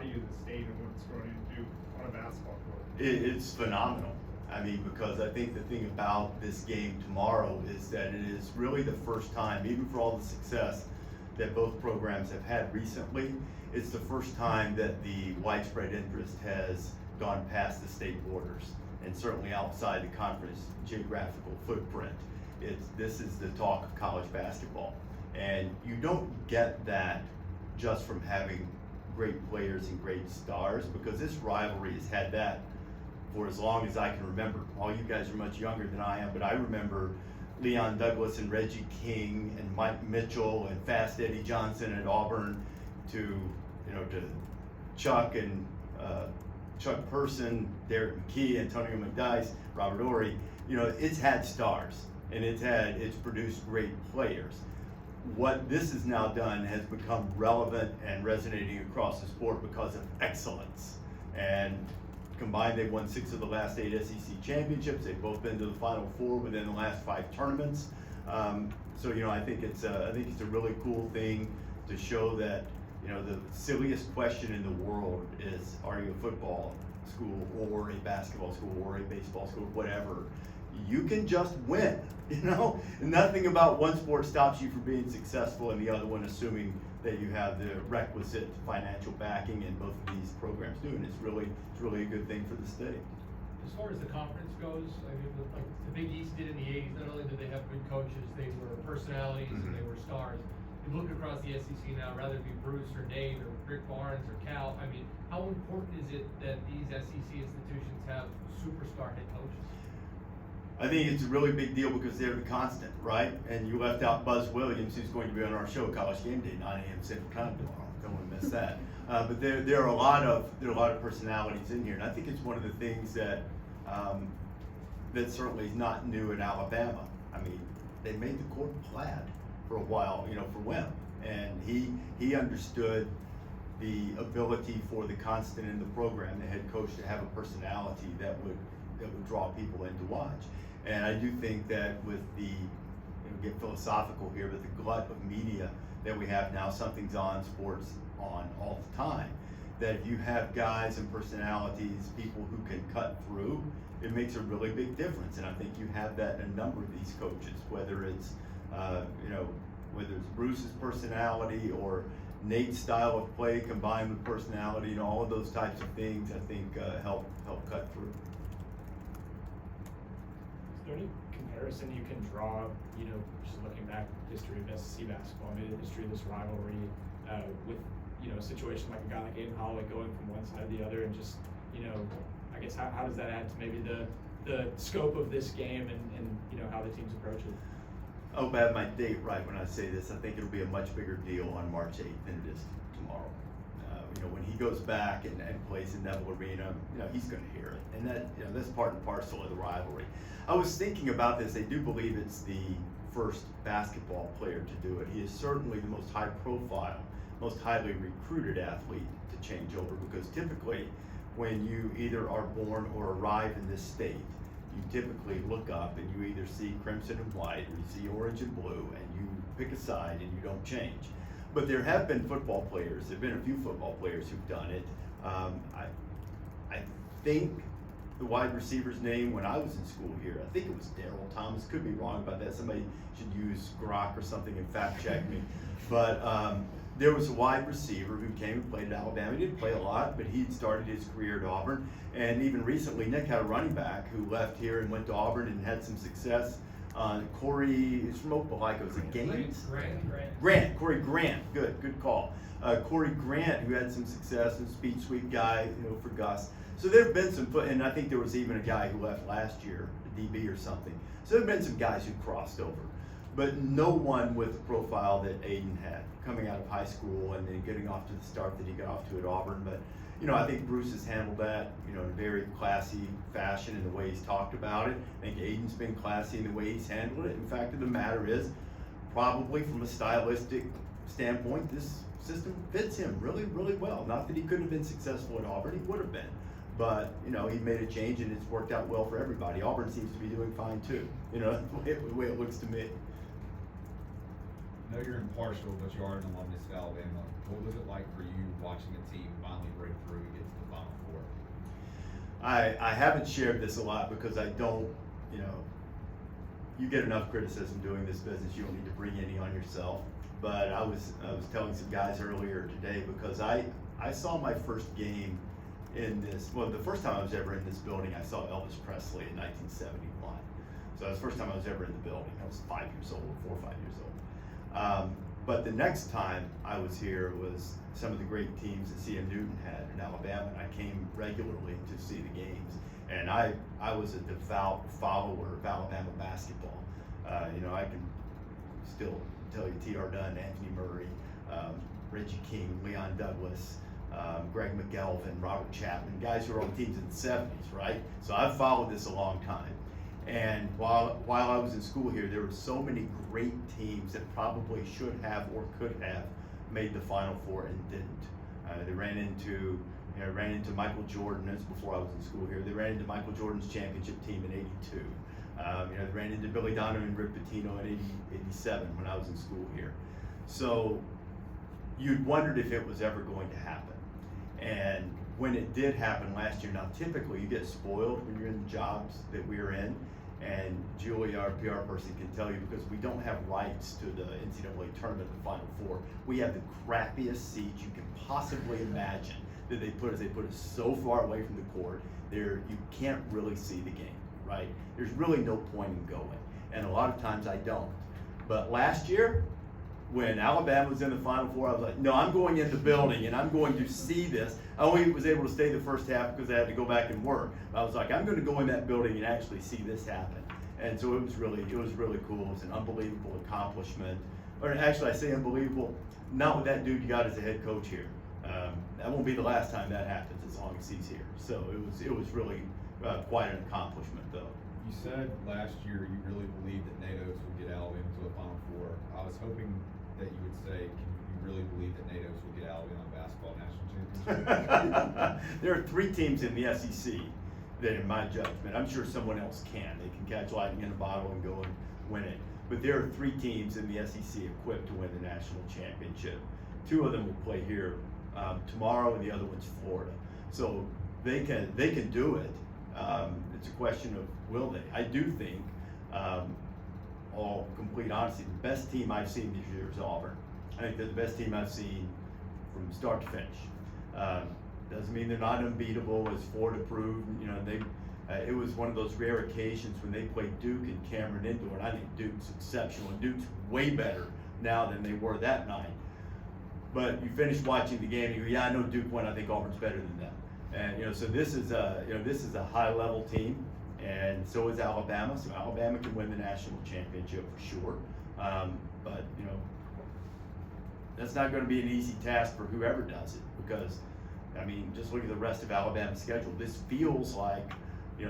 value the state and what it's going into on a basketball court? It's phenomenal. I mean, because I think the thing about this game tomorrow is that it is really the first time, even for all the success that both programs have had recently, it's the first time that the widespread interest has gone past the state borders and certainly outside the conference geographical footprint. This is the talk of college basketball. And you don't get that just from having great players and great stars, because this rivalry has had that for as long as I can remember. All you guys are much younger than I am, but I remember Leon Douglas and Reggie King and Mike Mitchell and Fast Eddie Johnson at Auburn to Chuck and Chuck Person, Derek McKee, Antonio McDyess, Robert Ory. It's had stars and it's produced great players. What this has now done has become relevant and resonating across the sport because of excellence. And combined, they've won 6 of the last 8 SEC championships. They've both been to the Final Four within the last 5 tournaments. So I think it's a really cool thing to show that the silliest question in the world is, are you a football school or a basketball school or a baseball school, whatever? You can just win. Nothing about one sport stops you from being successful, and the other one, assuming that you have the requisite financial backing, and both of these programs do, and it's really a good thing for the state. As far as the conference goes, I mean, like the Big East did in the 80s, not only did they have good coaches, they were personalities and they were stars. You look across the SEC now, rather it be Bruce or Nate or Rick Barnes or Cal, I mean, how important is it that these SEC institutions have superstar head coaches? I think it's a really big deal because they're the constant, right? And you left out Buzz Williams, who's going to be on our show, College GameDay, 9 a.m. Central Time tomorrow. Don't want to miss that. But there are a lot of personalities in here, and I think it's one of the things that that certainly is not new in Alabama. I mean, they made the court plaid for a while, for Wimp, and he understood the ability for the constant in the program, the head coach, to have a personality that would draw people in to watch. And I do think that with the, get philosophical here, but the glut of media that we have now, something's on, sports on all the time, that if you have guys and personalities, people who can cut through, it makes a really big difference. And I think you have that in a number of these coaches, whether it's whether it's Bruce's personality or Nate's style of play combined with personality, all of those types of things, I think help cut through. Is there any comparison you can draw, just looking back at the history of SEC basketball, maybe the history of this rivalry, with, a situation like a guy like Aiden Holloway going from one side to the other, and just, I guess how does that add to maybe the scope of this game and how the teams approach it? I hope I have my date right when I say this. I think it'll be a much bigger deal on March 8th than it is tomorrow. When he goes back and plays in Neville Arena, he's going to hear it, and that's part and parcel of the rivalry. I was thinking about this. I do believe it's the first basketball player to do it. He is certainly the most high-profile, most highly recruited athlete to change over, because typically, when you either are born or arrive in this state, you typically look up and you either see crimson and white, or you see orange and blue, and you pick a side and you don't change. But there have been football players. There have been a few football players who've done it. I think the wide receiver's name when I was in school here, I think it was Daryl Thomas. Could be wrong about that. Somebody should use Grok or something and fact check me. But there was a wide receiver who came and played at Alabama. He didn't play a lot, but he'd started his career at Auburn. And even recently, Nick had a running back who left here and went to Auburn and had some success. Corey is from Opelika. Was it Gaines? Grant. Corey Grant. Good call. Corey Grant, who had some success, and speed sweep guy, for Gus. So there have been some, and I think there was even a guy who left last year, a DB or something. So there have been some guys who crossed over, but no one with the profile that Aiden had coming out of high school and then getting off to the start that he got off to at Auburn. But I think Bruce has handled that, in a very classy fashion in the way he's talked about it. I think Aiden's been classy in the way he's handled it. In fact of the matter is, probably from a stylistic standpoint, this system fits him really, really well. Not that he couldn't have been successful at Auburn, he would have been. But, he made a change and it's worked out well for everybody. Auburn seems to be doing fine too, the way it looks to me. I know you're impartial, but you are an alumnus of Alabama. What was it like for you watching a team finally break through and get to the Final Four? I haven't shared this a lot because I don't, you get enough criticism doing this business, you don't need to bring any on yourself. But I was telling some guys earlier today because I saw my first game in this, well, the first time I was ever in this building, I saw Elvis Presley in 1971. So that was the first time I was ever in the building. I was 5 years old, 4 or 5 years old. But the next time I was here was some of the great teams that CM Newton had in Alabama, and I came regularly to see the games. And I was a devout follower of Alabama basketball. I can still tell you T.R. Dunn, Anthony Murray, Reggie King, Leon Douglas, Greg McGelvin, Robert Chapman, guys who were on teams in the 70s, right? So I've followed this a long time. And while I was in school here, there were so many great teams that probably should have or could have made the Final Four and didn't. They ran into Michael Jordan. This was before I was in school here. They ran into Michael Jordan's championship team in '82. They ran into Billy Donovan and Rick Pitino in '87 when I was in school here. So you'd wondered if it was ever going to happen. And when it did happen last year, now typically you get spoiled when you're in the jobs that we're in. And Julia, our PR person, can tell you because we don't have rights to the NCAA tournament, the Final Four. We have the crappiest seats you can possibly imagine that they put us. They put us so far away from the court, you can't really see the game, right? There's really no point in going. And a lot of times I don't. But last year, when Alabama was in the Final Four, I was like, no, I'm going in the building and I'm going to see this. I only was able to stay the first half because I had to go back and work. I was like, I'm going to go in that building and actually see this happen. And so it was really cool. It was an unbelievable accomplishment. Or actually, I say unbelievable, not with that dude you got as a head coach here. That won't be the last time that happens as long as he's here. So it was really quite an accomplishment, though. You said last year you really believed that Nate Oates would get Alabama to a Final Four. I was hoping that you would say, can you really believe that Nate Oates will get Alabama basketball national championship? There are 3 teams in the SEC that, in my judgment, I'm sure someone else can. They can catch lightning in a bottle and go and win it. But there are 3 teams in the SEC equipped to win the national championship. 2 of them will play here tomorrow, and the other one's Florida. So they can do it. It's a question of will they. I do think, all complete honesty, the best team I've seen this year is Auburn. I think they're the best team I've seen from start to finish. Doesn't mean they're not unbeatable, as Florida proved. It was one of those rare occasions when they played Duke and Cameron Indoor, and I think Duke's exceptional. And Duke's way better now than they were that night. But you finish watching the game and you go, yeah, I know Duke won. I think Auburn's better than them. And so this is a high-level team, and so is Alabama. So Alabama can win the national championship for sure. But that's not going to be an easy task for whoever does it, because just look at the rest of Alabama's schedule. This feels like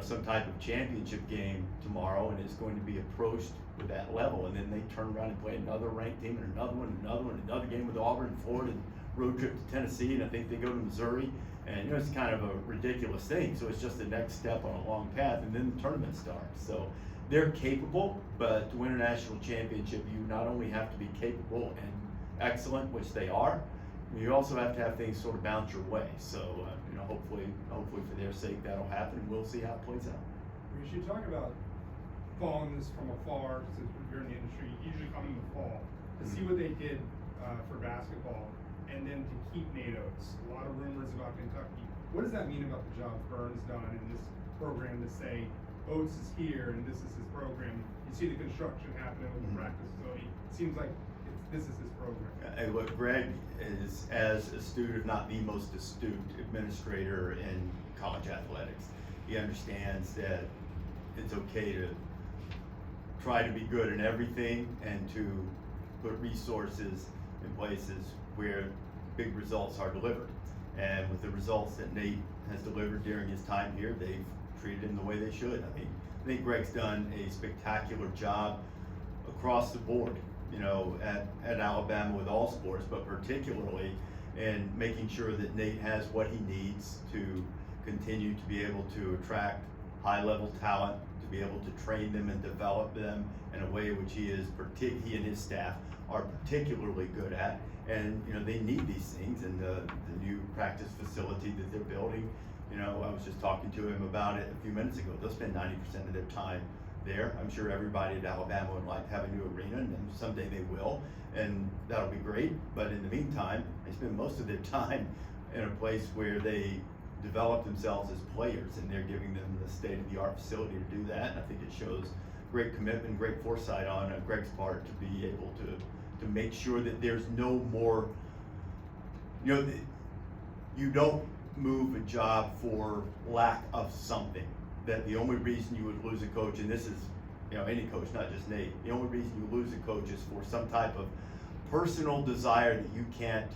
some type of championship game tomorrow, and it's going to be approached with that level. And then they turn around and play another ranked team, and another game with Auburn and Florida, and road trip to Tennessee, and I think they go to Missouri. And it's kind of a ridiculous thing. So it's just the next step on a long path, and then the tournament starts. So they're capable, but to win a national championship, you not only have to be capable and excellent, which they are, you also have to have things sort of bounce your way. So hopefully for their sake that'll happen, and we'll see how it plays out. We should talk about following this from afar, since you're in the industry. You usually come in the fall to see what they did for basketball, and then to keep Nate Oates. A lot of rumors about Kentucky. What does that mean about the job Byrne's done in this program to say Oates is here and this is his program? You see the construction happening with the practice facility. It seems like this is his program. Hey, look, Greg is as astute, if not the most astute, administrator in college athletics. He understands that it's okay to try to be good in everything and to put resources in places where big results are delivered. And with the results that Nate has delivered during his time here, they've treated him the way they should. I think Greg's done a spectacular job across the board, at Alabama with all sports, but particularly in making sure that Nate has what he needs to continue to be able to attract high-level talent, to be able to train them and develop them in a way which he and his staff are particularly good at, And, you know, they need these things, and the new practice facility that they're building, you know, I was just talking to him about it a few minutes ago. They'll spend 90% of their time there. I'm sure everybody at Alabama would like to have a new arena, and someday they will, and that'll be great. But in the meantime, they spend most of their time in a place where they develop themselves as players, and they're giving them the state-of-the-art facility to do that. And I think it shows great commitment, great foresight on Greg's part to be able to make sure that there's no more, you know, you don't move a job for lack of something. That the only reason you would lose a coach, and this is, you know, any coach, not just Nate, the only reason you lose a coach is for some type of personal desire that you can't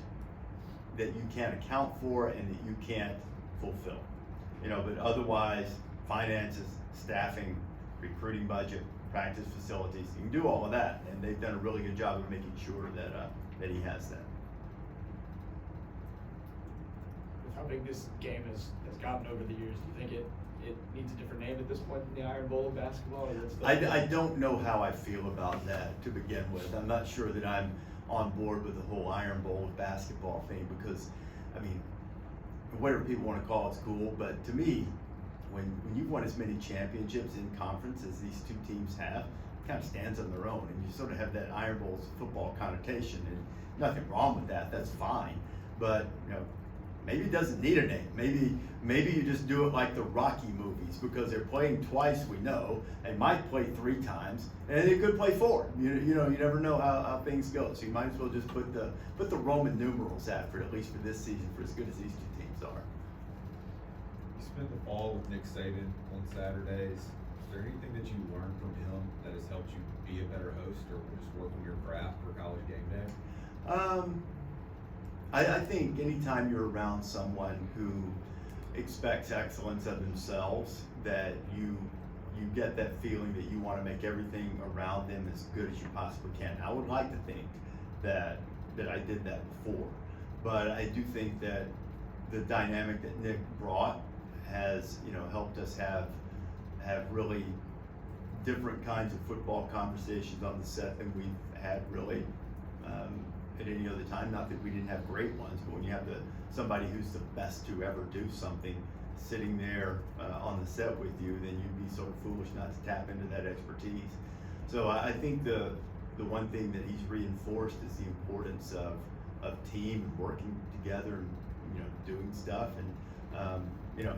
account for and that you can't fulfill. You know, but otherwise, finances, staffing, recruiting budget, practice facilities, you can do all of that, and they've done a really good job of making sure that he has that. With how big this game has gotten over the years, do you think it needs a different name at this point than the Iron Bowl of basketball? Or still I don't know how I feel about that to begin with. I'm not sure that I'm on board with the whole Iron Bowl of basketball thing, because, I mean, whatever people want to call it's cool, but to me, when you've won as many championships in conference as these two teams have, it kind of stands on their own, and you sort of have that Iron Bowl's football connotation, and nothing wrong with that. That's fine, but you know, maybe it doesn't need a name. Maybe you just do it like the Rocky movies, because they're playing twice. We know they might play 3 times, and they could play 4. You know, you never know how things go. So you might as well just put the Roman numerals after it, at least for this season, for as good as these two teams are. You spent the fall with Nick Saban on Saturdays. Is there anything that you learned from him that has helped you be a better host or just work on your craft for College GameDay? I think anytime you're around someone who expects excellence of themselves, that you get that feeling that you want to make everything around them as good as you possibly can. I would like to think that I did that before, but I do think that the dynamic that Nick brought has, you know, helped us have really different kinds of football conversations on the set than we've had really at any other time. Not that we didn't have great ones, but when you have somebody who's the best to ever do something sitting there on the set with you, then you'd be sort of foolish not to tap into that expertise. So I think the one thing that he's reinforced is the importance of team and working together and, you know, doing stuff. And you know,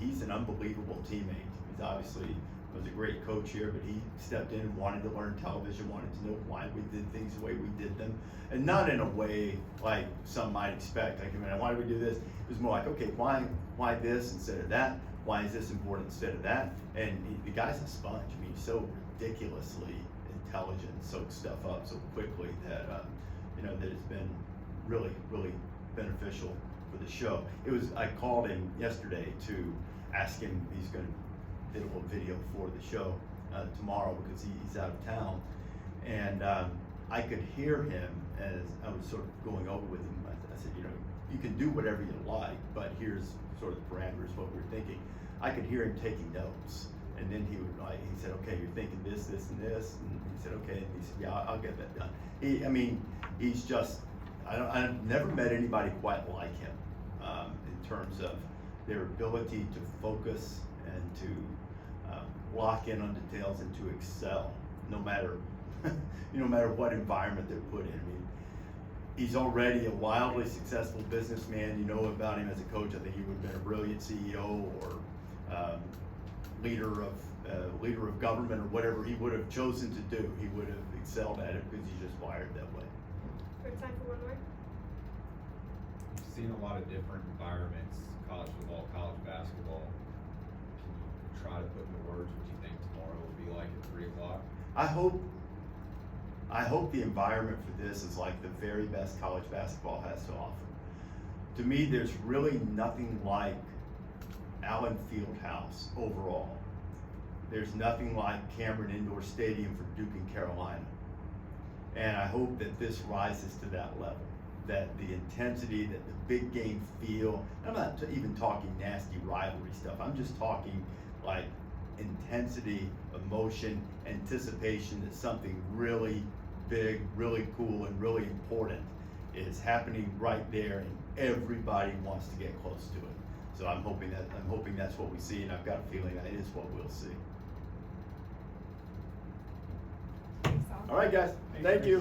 he's an unbelievable teammate. He's obviously was a great coach here, but he stepped in and wanted to learn television, wanted to know why we did things the way we did them, and not in a way like some might expect. Like, I mean, why do we do this? It was more like, okay, why this instead of that? Why is this important instead of that? And the guy's a sponge. I mean, he's so ridiculously intelligent, soaks stuff up so quickly that you know, that it's been really, really beneficial for the show. I called him yesterday to ask him, he's going to do a little video for the show tomorrow because he's out of town, and I could hear him as I was sort of going over with him. I said, you know, you can do whatever you like, but here's sort of the parameters, what we're thinking. I could hear him taking notes, and then he said, okay, you're thinking this, this, and this, and he said, okay, and he said, yeah, I'll get that done. I mean, he's just, I've never met anybody quite like him in terms of their ability to focus and to lock in on details and to excel, no matter no matter what environment they're put in. I mean, he's already a wildly successful businessman. You know about him as a coach. I think he would have been a brilliant CEO or leader of government or whatever he would have chosen to do. He would have excelled at it because he's just wired that way. We have time for one more. You've seen a lot of different environments, college football, college basketball. Can you try to put into words what you think tomorrow will be like at 3 o'clock? I hope the environment for this is like the very best college basketball has to offer. To me, there's really nothing like Allen Fieldhouse overall. There's nothing like Cameron Indoor Stadium for Duke and Carolina. And I hope that this rises to that level, that the intensity, that the big game feel. I'm not even talking nasty rivalry stuff. I'm just talking like intensity, emotion, anticipation that something really big, really cool, and really important is happening right there, and everybody wants to get close to it. So I'm hoping that's what we see, and I've got a feeling that is what we'll see. All right, guys. Thank you.